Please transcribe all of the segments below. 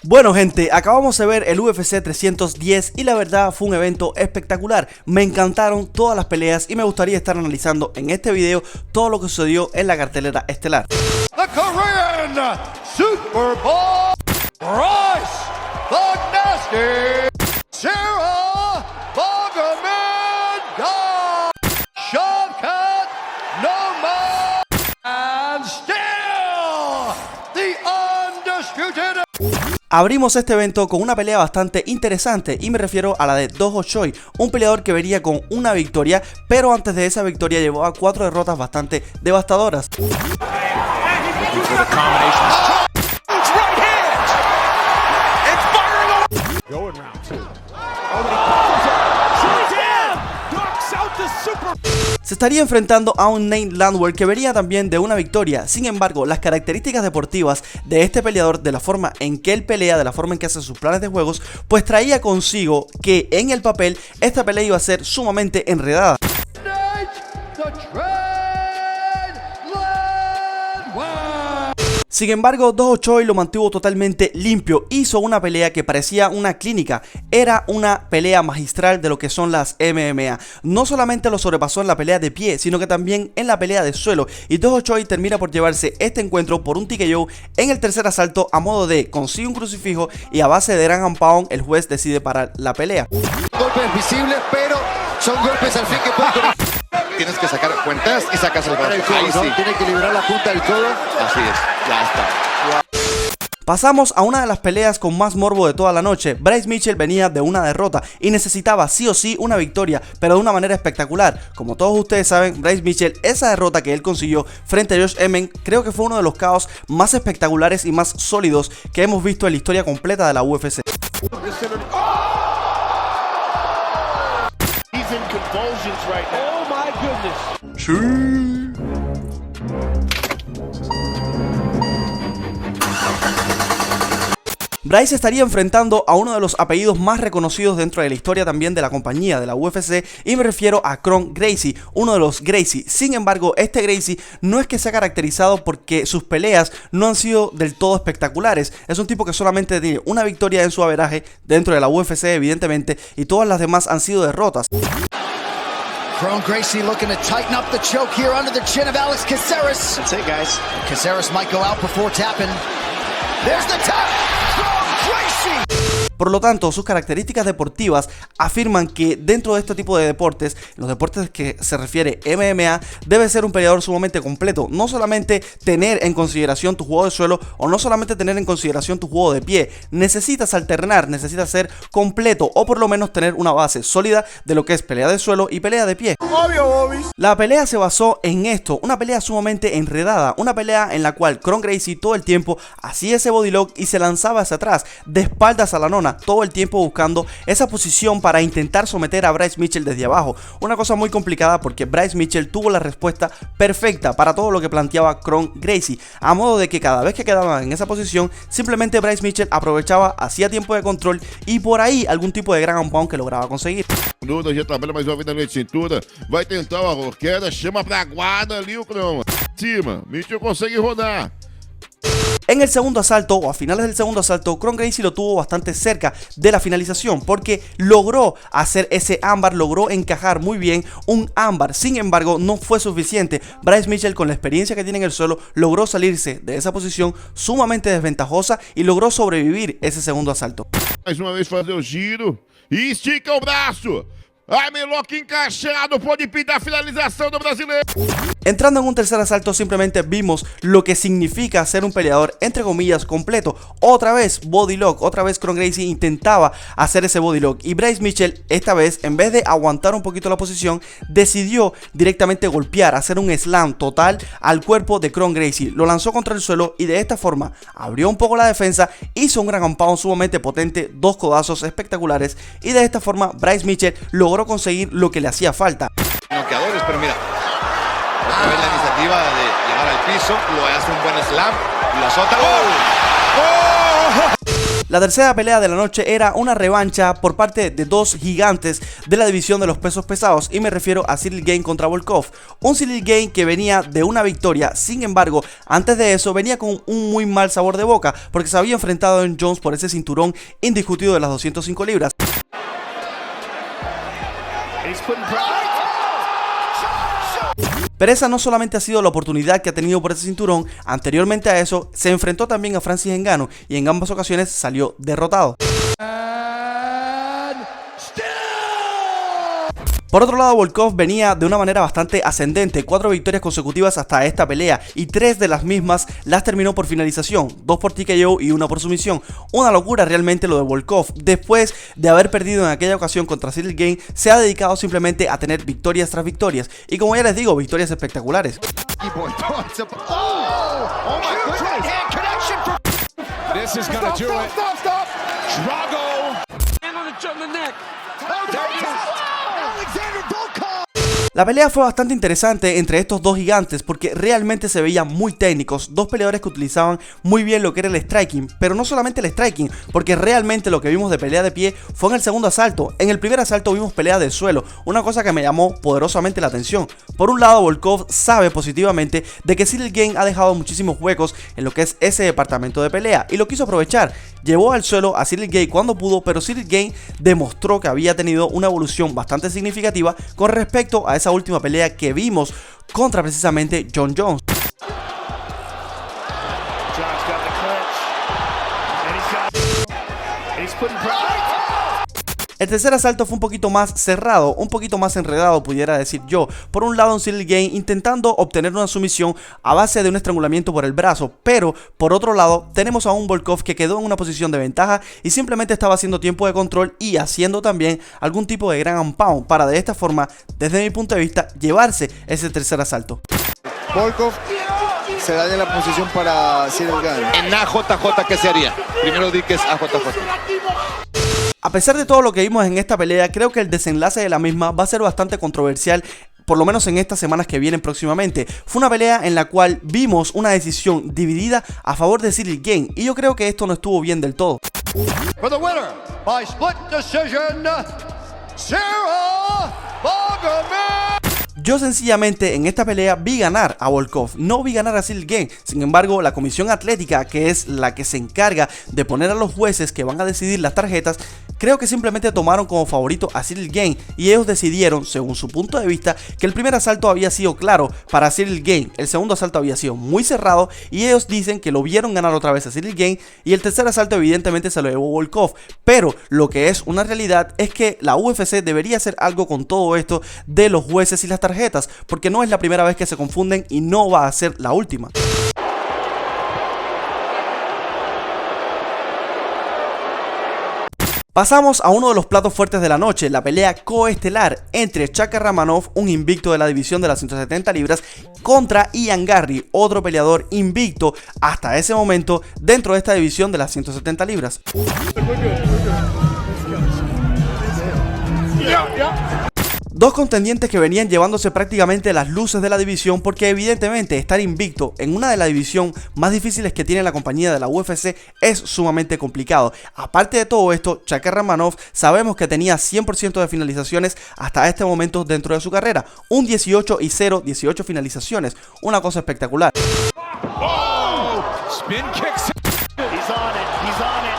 Bueno gente, acabamos de ver el UFC 310 y la verdad fue un evento espectacular. Me encantaron todas las peleas y me gustaría estar analizando en este video todo lo que sucedió en la cartelera estelar. The Korean Super Bowl, Bryce the Nasty, Sarah Bogomandov, Shavkat Noma, and still the undisputed. Abrimos este evento con una pelea bastante interesante y me refiero a la de Do Ho Choi, un peleador que venía con una victoria, pero antes de esa victoria llevaba 4 derrotas bastante devastadoras. Se estaría enfrentando a un Nate Landwehr que venía también de una victoria. Sin embargo, las características deportivas de este peleador, de la forma en que él pelea, de la forma en que hace sus planes de juegos, pues traía consigo que en el papel esta pelea iba a ser sumamente enredada. Sin embargo, Do Ho Choi lo mantuvo totalmente limpio, hizo una pelea que parecía una clínica, era una pelea magistral de lo que son las MMA. No solamente lo sobrepasó en la pelea de pie, sino que también en la pelea de suelo, y Do Ho Choi termina por llevarse este encuentro por un TKO en el tercer asalto a modo de consigue un crucifijo y a base de Ground and Pound el juez decide parar la pelea. Golpes visibles, pero son golpes al fin que pueden... Tienes que sacar cuentas y sacas el brazo. Ahí sí. Tiene que liberar la punta del codo. Así es, ya está. Pasamos a una de las peleas con más morbo de toda la noche. Bryce Mitchell venía de una derrota y necesitaba sí o sí una victoria, pero de una manera espectacular. Como todos ustedes saben, Bryce Mitchell, esa derrota que él consiguió frente a Josh Emmett, creo que fue uno de los caos más espectaculares y más sólidos que hemos visto en la historia completa de la UFC. Bryce estaría enfrentando a uno de los apellidos más reconocidos dentro de la historia también de la compañía de la UFC, y me refiero a Kron Gracie, uno de los Gracie. Sin embargo, este Gracie no es que sea caracterizado porque sus peleas no han sido del todo espectaculares. Es un tipo que solamente tiene una victoria en su averaje dentro de la UFC, evidentemente, y todas las demás han sido derrotas. Kron Gracie looking to tighten up the choke here under the chin of Alex Caceres. That's it, guys. Caceres might go out before tapping. There's the tap. Kron Gracie. Por lo tanto, sus características deportivas afirman que dentro de este tipo de deportes, los deportes que se refiere MMA, debe ser un peleador sumamente completo. No solamente tener en consideración tu juego de suelo o no solamente tener en consideración tu juego de pie. Necesitas alternar, necesitas ser completo o por lo menos tener una base sólida de lo que es pelea de suelo y pelea de pie. La pelea se basó en esto, una pelea sumamente enredada, una pelea en la cual Kron Gracie todo el tiempo hacía ese body lock y se lanzaba hacia atrás, de espaldas a la nona, todo el tiempo buscando esa posición para intentar someter a Bryce Mitchell desde abajo. Una cosa muy complicada porque Bryce Mitchell tuvo la respuesta perfecta para todo lo que planteaba Kron Gracie, a modo de que cada vez que quedaba en esa posición, simplemente Bryce Mitchell aprovechaba, hacía tiempo de control y por ahí algún tipo de Ground and Pound que lograba conseguir. Nuda já trabalha mais uma vez na cintura, vai tentar uma queda, chama pra guarda ali o Kron. Cima, Mitchell consegue rodar. En el segundo asalto, o a finales del segundo asalto, Kron Gracie lo tuvo bastante cerca de la finalización porque logró hacer ese ámbar, logró encajar muy bien un ámbar. Sin embargo, no fue suficiente. Bryce Mitchell, con la experiencia que tiene en el suelo, logró salirse de esa posición sumamente desventajosa y logró sobrevivir ese segundo asalto. Mais uma vez fazer o giro e estica o braço. Armlock encaixado, pode pintar a finalização do brasileiro. Entrando en un tercer asalto, simplemente vimos lo que significa ser un peleador entre comillas completo. Otra vez body lock, otra vez Kron Gracie intentaba hacer ese body lock y Bryce Mitchell esta vez, en vez de aguantar un poquito la posición, decidió directamente golpear, hacer un slam total al cuerpo de Kron Gracie. Lo lanzó contra el suelo y de esta forma abrió un poco la defensa, hizo un Ground and Pound sumamente potente, 2 codazos espectaculares, y de esta forma Bryce Mitchell logró conseguir lo que le hacía falta. Noqueadores, pero mira, otra vez la iniciativa de llevar al piso, lo hace un buen slam, lo azota. ¡Oh! ¡Oh! La tercera pelea de la noche era una revancha por parte de dos gigantes de la división de los pesos pesados, y me refiero a Ciryl Gane contra Volkov. Un Ciryl Gane que venía de una victoria, sin embargo, antes de eso venía con un muy mal sabor de boca porque se había enfrentado a Jon Jones por ese cinturón indiscutido de las 205 libras. Pero esa no solamente ha sido la oportunidad que ha tenido por ese cinturón, anteriormente a eso se enfrentó también a Francis Ngannou y en ambas ocasiones salió derrotado. Por otro lado, Volkov venía de una manera bastante ascendente, 4 victorias consecutivas hasta esta pelea y 3 de las mismas las terminó por finalización, 2 por TKO y 1 por sumisión. Una locura realmente lo de Volkov. Después de haber perdido en aquella ocasión contra Ciryl Gane, se ha dedicado simplemente a tener victorias tras victorias y, como ya les digo, victorias espectaculares. La pelea fue bastante interesante entre estos dos gigantes porque realmente se veían muy técnicos, dos peleadores que utilizaban muy bien lo que era el striking, pero no solamente el striking, porque realmente lo que vimos de pelea de pie fue en el segundo asalto. En el primer asalto vimos pelea del suelo, una cosa que me llamó poderosamente la atención. Por un lado, Volkov sabe positivamente de que Ciryl Gane ha dejado muchísimos huecos en lo que es ese departamento de pelea y lo quiso aprovechar. Llevó al suelo a Ciryl Gane cuando pudo, pero Ciryl Gane demostró que había tenido una evolución bastante significativa con respecto a esa última pelea que vimos contra precisamente Jon Jones. El tercer asalto fue un poquito más cerrado, un poquito más enredado, pudiera decir yo. Por un lado, un Ciryl Gane intentando obtener una sumisión a base de un estrangulamiento por el brazo, pero por otro lado tenemos a un Volkov que quedó en una posición de ventaja y simplemente estaba haciendo tiempo de control y haciendo también algún tipo de ground and pound para de esta forma, desde mi punto de vista, llevarse ese tercer asalto. Volkov se da en la posición para Ciryl Gane. En AJJ, ¿qué se haría? Primero di que es AJJ. A pesar de todo lo que vimos en esta pelea, creo que el desenlace de la misma va a ser bastante controversial, por lo menos en estas semanas que vienen próximamente. Fue una pelea en la cual vimos una decisión dividida a favor de Ciryl Gane y yo creo que esto no estuvo bien del todo. For the winner, by split decision, Sarah Bogomir. Yo sencillamente en esta pelea vi ganar a Volkov, no vi ganar a Ciryl Gane. Sin embargo, la comisión atlética, que es la que se encarga de poner a los jueces que van a decidir las tarjetas, creo que simplemente tomaron como favorito a Ciryl Gane y ellos decidieron, según su punto de vista, que el primer asalto había sido claro para Ciryl Gane, el segundo asalto había sido muy cerrado y ellos dicen que lo vieron ganar otra vez a Ciryl Gane y el tercer asalto evidentemente se lo llevó Volkov. Pero lo que es una realidad es que la UFC debería hacer algo con todo esto de los jueces y las tarjetas, porque no es la primera vez que se confunden y no va a ser la última. Pasamos a uno de los platos fuertes de la noche, la pelea coestelar entre Chaka Ramanov, un invicto de la división de las 170 libras, contra Ian Garry, otro peleador invicto hasta ese momento dentro de esta división de las 170 libras. Dos contendientes que venían llevándose prácticamente las luces de la división porque evidentemente estar invicto en una de las divisiones más difíciles que tiene la compañía de la UFC es sumamente complicado. Aparte de todo esto, Chaka Ramanov sabemos que tenía 100% de finalizaciones hasta este momento dentro de su carrera. Un 18-0, 18 finalizaciones, una cosa espectacular. Oh, spin kicks. He's on it. He's on it.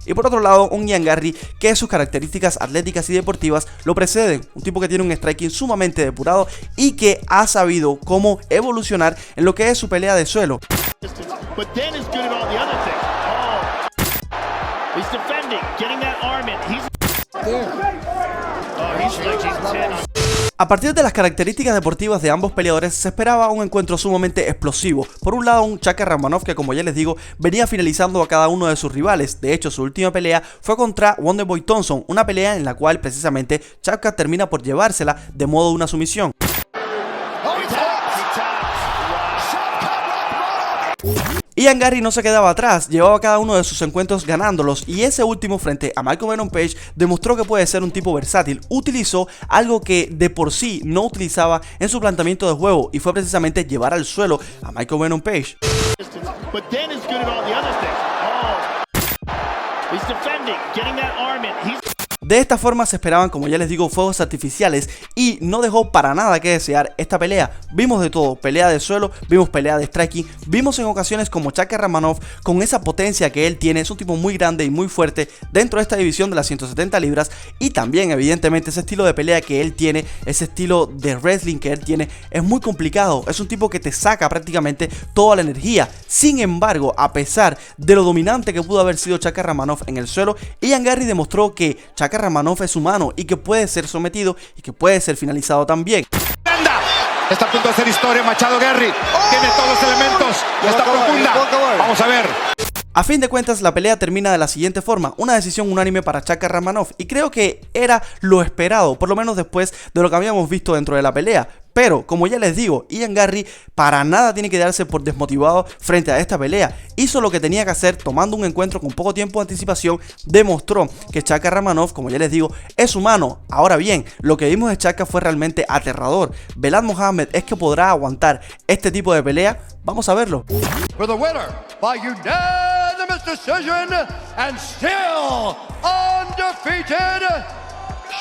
Y por otro lado, un Ian Garry que sus características atléticas y deportivas lo preceden, un tipo que tiene un striking sumamente depurado y que ha sabido cómo evolucionar en lo que es su pelea de suelo. A partir de las características deportivas de ambos peleadores se esperaba un encuentro sumamente explosivo. Por un lado, un Chaka Ramanov que, como ya les digo, venía finalizando a cada uno de sus rivales. De hecho, su última pelea fue contra Wonderboy Thompson, una pelea en la cual precisamente Chaka termina por llevársela de modo de una sumisión. Ian Garry no se quedaba atrás, llevaba cada uno de sus encuentros ganándolos, y ese último frente a Michael Venom Page demostró que puede ser un tipo versátil. Utilizó algo que de por sí no utilizaba en su planteamiento de juego, y fue precisamente llevar al suelo a Michael Venom Page. But Dan is good at all the other things. Oh. He's defending, getting that arm in. De esta forma se esperaban, como ya les digo, fuegos artificiales, y no dejó para nada que desear esta pelea. Vimos de todo, pelea de suelo, vimos pelea de striking, vimos en ocasiones como Chaka Ramanov con esa potencia que él tiene, es un tipo muy grande y muy fuerte dentro de esta división de las 170 libras, y también evidentemente ese estilo de pelea que él tiene, ese estilo de wrestling que él tiene, es muy complicado, es un tipo que te saca prácticamente toda la energía. Sin embargo, a pesar de lo dominante que pudo haber sido Chaka Ramanov en el suelo, Ian Garry demostró que Chaka Ramanov es humano y que puede ser sometido y que puede ser finalizado también. Está a punto de hacer historia Machado Garry. Tiene todos los elementos. Está profunda. Vamos a ver. A fin de cuentas, la pelea termina de la siguiente forma: una decisión unánime para Chaka Ramanov, y creo que era lo esperado, por lo menos después de lo que habíamos visto dentro de la pelea. Pero, como ya les digo, Ian Garry para nada tiene que darse por desmotivado frente a esta pelea. Hizo lo que tenía que hacer, tomando un encuentro con poco tiempo de anticipación. Demostró que Chaka Ramanov, como ya les digo, es humano. Ahora bien, lo que vimos de Chaka fue realmente aterrador. Belal Muhammad es que podrá aguantar este tipo de pelea. Vamos a verlo. For the winner by unanimous decision and still undefeated,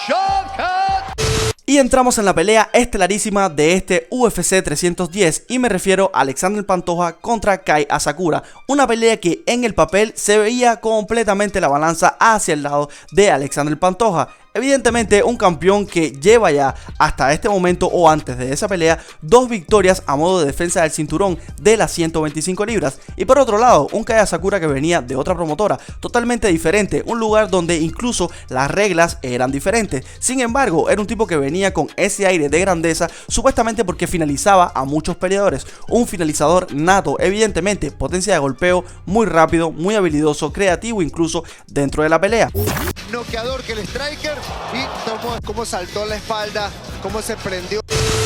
Shavkat. Y entramos en la pelea estelarísima de este UFC 310, y me refiero a Alexander Pantoja contra Kai Asakura. Una pelea que en el papel se veía completamente la balanza hacia el lado de Alexander Pantoja. Evidentemente un campeón que lleva ya hasta este momento, o antes de esa pelea, 2 victorias a modo de defensa del cinturón de las 125 libras. Y por otro lado, un Kai Asakura que venía de otra promotora totalmente diferente, un lugar donde incluso las reglas eran diferentes. Sin embargo, era un tipo que venía con ese aire de grandeza, supuestamente porque finalizaba a muchos peleadores. Un finalizador nato, evidentemente, potencia de golpeo, muy rápido, muy habilidoso, creativo incluso dentro de la pelea. Noqueador que el striker, y tomó cómo saltó la espalda, cómo se prendió.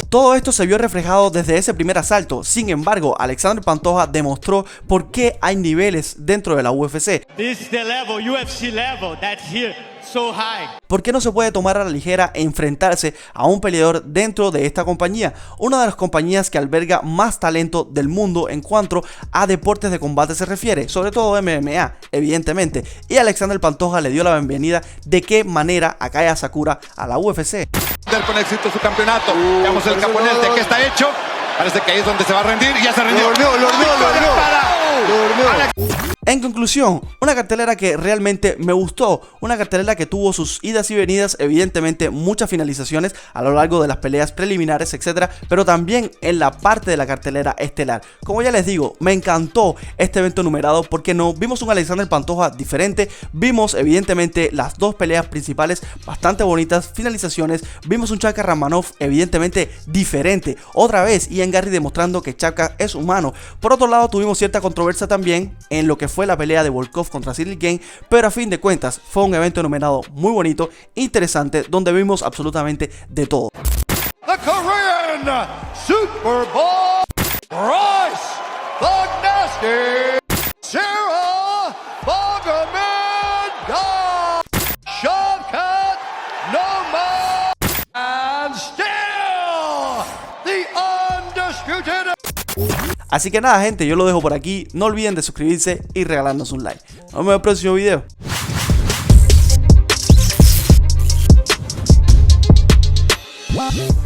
Todo esto se vio reflejado desde ese primer asalto. Sin embargo, Alexander Pantoja demostró por qué hay niveles dentro de la UFC. This is the level, UFC level, that's here, so high. ¿Por qué no se puede tomar a la ligera e enfrentarse a un peleador dentro de esta compañía? Una de las compañías que alberga más talento del mundo en cuanto a deportes de combate se refiere, sobre todo MMA, evidentemente. Y Alexander Pantoja le dio la bienvenida de qué manera a Kai Asakura a la UFC. Con éxito su campeonato. Veamos el japonés de qué está hecho. Parece que ahí es donde se va a rendir. Ya se rindió. Lo durmió. En conclusión, una cartelera que realmente me gustó, una cartelera que tuvo sus idas y venidas, evidentemente muchas finalizaciones a lo largo de las peleas preliminares, etcétera, pero también en la parte de la cartelera estelar. Como ya les digo, me encantó este evento numerado porque vimos un Alexander Pantoja diferente, vimos evidentemente las 2 peleas principales bastante bonitas, finalizaciones, vimos un Chaka Ramanov evidentemente diferente, otra vez Ian Garry demostrando que Chaka es humano. Por otro lado, tuvimos cierta controversia también en lo que fue la pelea de Volkov contra Cyril Gane, pero a fin de cuentas fue un evento numerado muy bonito, interesante, donde vimos absolutamente de todo. The Korean Super Bowl, Royce the Nasty, Sarah Bogomedov, Shavkat Nomad, and still the undisputed. Así que nada, gente, yo lo dejo por aquí. No olviden de suscribirse y regalarnos un like. Nos vemos en el próximo video. Wow.